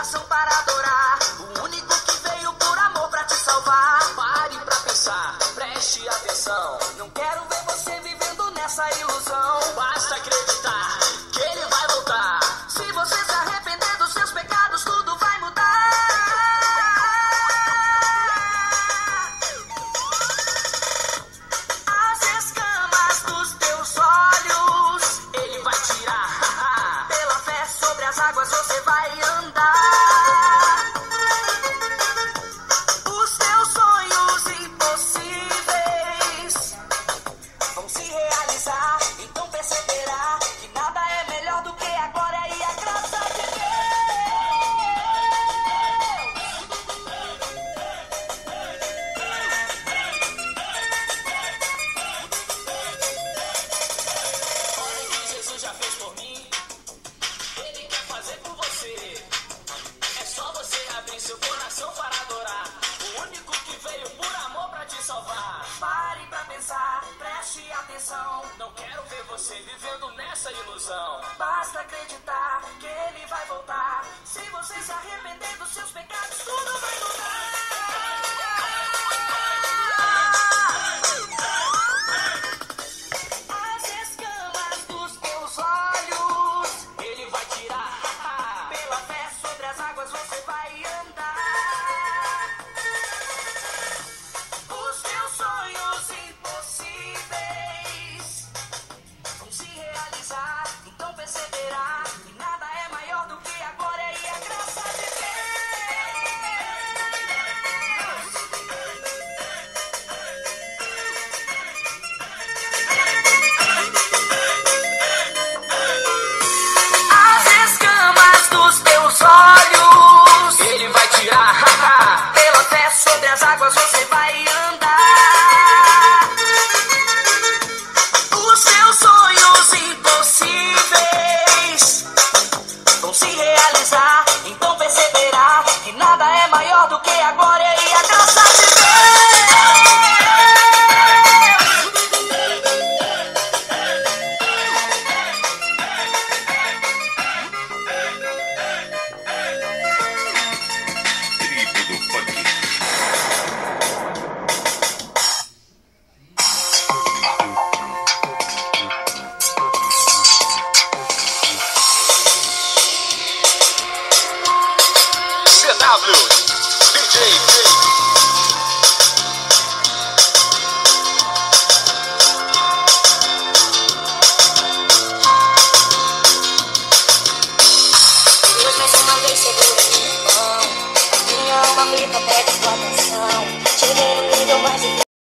coração para adorar o único que veio por amor pra te salvar. Pare pra pensar, preste atenção. Não quero ver você vivendo nessa ilusão. Basta acreditar que ele vai voltar. Se você se arrepender dos seus pecados, tudo vai mudar. As escamas dos teus olhos Ele vai tirar. pela fé sobre as águas você vai andar. Os teus sonhos impossíveis vão se realizar. Então perceberá que nada é melhor do que a glória e a graça de Deus. Olha o que Jesus já fez por mim. Ele quer fazer por você. É só você abrir seu coração para adorar o único que veio por amor pra te salvar. Pare pra pensar, preste atenção. Não quero ver você vivendo nessa ilusão. Basta acreditar que ele vai voltar. Se você se arrepender dos seus pecados, tudo vai mudar. As escamas dos teus olhos Ele vai tirar. pela fé sobre as águas você vai andar. Os teus sonhos impossíveis vão se realizar. Então perceberá que nada é maior do que a glória e a graça de Deus. As escamas dos teus olhos Ele vai tirar. pela fé sobre as águas você vai andar. Os seus sonhos impossíveis vão se realizar. Então perceberá que nada é maior do que a glória e a graça de Deus. Tribo do Funk. CW DJ. Deus mais uma vez segura minha mão. Minha alma aflita pede